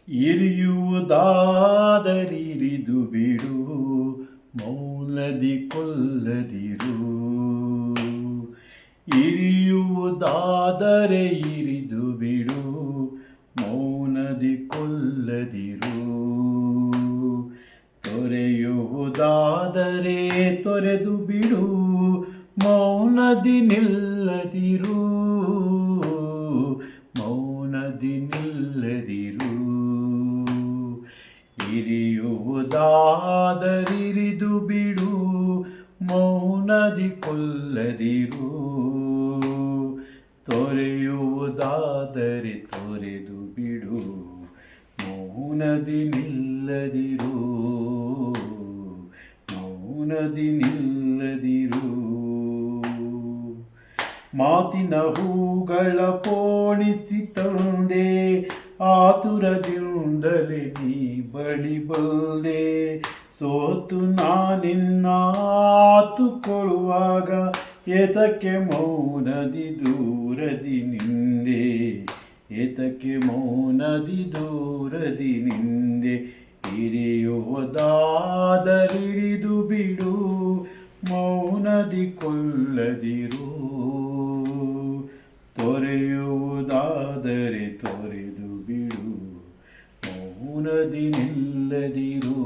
ಇರಿಯುವುದಾದರಿರಿದು ಬಿಡು, ಮೌನದಿ ಕೊಲ್ಲದಿರು. ಇರಿಯುವುದಾದರೆ ಇರಿದು ಬಿಡು, ಮೌನದಿ ಕೊಲ್ಲದಿರು. ತೊರೆಯುವುದಾದರೆ ತೊರೆದು ಬಿಡು, ಮೌನದಿ ನಿಲ್ಲದಿರು. ಮೌನದಿ ನಿಲ್ಲದಿರು. ಇರಿಯುವುದಾದರಿರಿದು ಬಿಡು, ಮೌನದಿ ಕೊಲ್ಲದಿರು. ತೊರೆಯುವುದಾದರೆ ತೊರೆದು ಬಿಡು, ಮೌನದಿ ನಿಲ್ಲದಿರು. ಮೌನದಿ ನಿಲ್ಲದಿರು. ಮಾತಿನ ಹೂಗಳ ಪೋಣಿಸಿ ತಂದೆ, ಆತುರದಿಂದಲೇ ನೀ ಬಳಿ ಬಲ್ಲೆ. ಸೋತು ನಾನಿನ್ನ ಆತುಕೊಳ್ಳುವಾಗ, ಏತಕ್ಕೆ ಮೌನದಿ ದೂರದಿ ನಿಂದೆ. ಏತಕ್ಕೆ ಮೌನದಿ ದೂರದಿ ನಿಂದೆ. ಇರಿಯುವುದಾದರಿರಿದು ಬಿಡು, ಮೌನದಿ ಕೊಲ್ಲದಿರು. ತೊರೆಯುವುದಾದರೆ ತೊರೆದು ಬಿಡು, ಮೌನದಿ ನಿಲ್ಲದಿರು.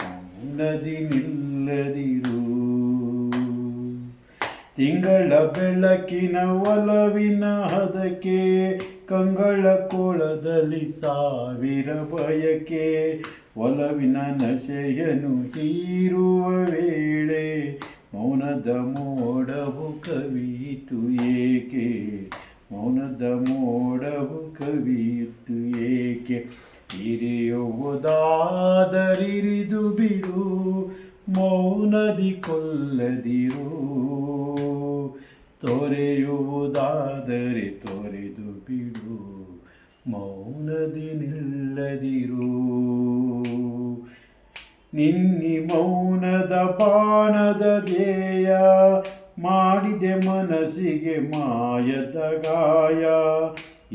ಮೌನದಿ ನಿಲ್ಲದಿರು. ತಿಂಗಳ ಬೆಳಕಿನ ಒಲವಿನ ಹದಕ್ಕೆ, ಕಂಗಳ ಕೋಳದಲ್ಲಿ ಸಾವಿರ ಬಯಕೆ. ಒಲವಿನ ನಶೆಯನ್ನು ಹೀರುವ ವೇಳೆ, ಮೌನದ ಮೋಡವು ಕವಿಯಿತು ಏಕೆ. ಮೌನದ ಮೋಡವು ಕವಿಯಿತು ಏಕೆ. ಇರಿಯುವುದಾದರಿರಿದು ಬಿಡು, ಮೌನದಿ ಕೊಲ್ಲದಿರು. ತೊರೆಯುವುದಾದರೆ ತೊರೆದು ಬಿಡು, ಮೌನದಿ ನಿಲ್ಲದಿರು. ನಿನ್ನಿ ಮೌನದ ಬಾಣದ ಧ್ಯೇಯ, ಮಾಡಿದೆ ಮನಸ್ಸಿಗೆ ಮಾಯದ ಗಾಯ.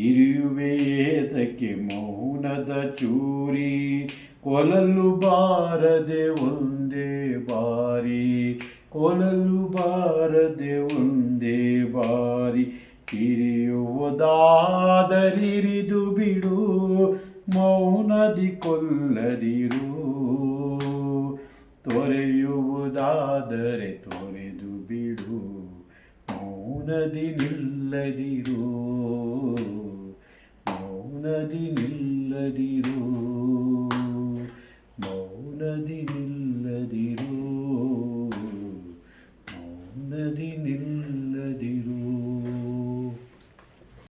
ಇರಿಯುವೆ ಏತಕ್ಕೆ ಮೌನದ ಚೂರಿ, ಕೊಲಲು ಬಾರದೆ ಒಂದೇ ಬಾರಿ. ಕೊಲಲು ಬಾರದೆ ಒಂದೇ ಬಾರಿ. ಇರಿಯುವುದಾದರಿರಿದು ಬಿಡು, ಮೌನದಿ ಕೊಲ್ಲದಿರು. ತೊರೆಯುವುದಾದರೆ ತೊರೆದು ಬಿಡು, ಮೌನದಿ ನಿಲ್ಲದಿರು. ಮೌನದಿ ನಿಲ್ಲದಿರು. ಮೌನದಿ ನಿಲ್ಲದಿರು. ಮೌನದಿ ನಿಲ್ಲ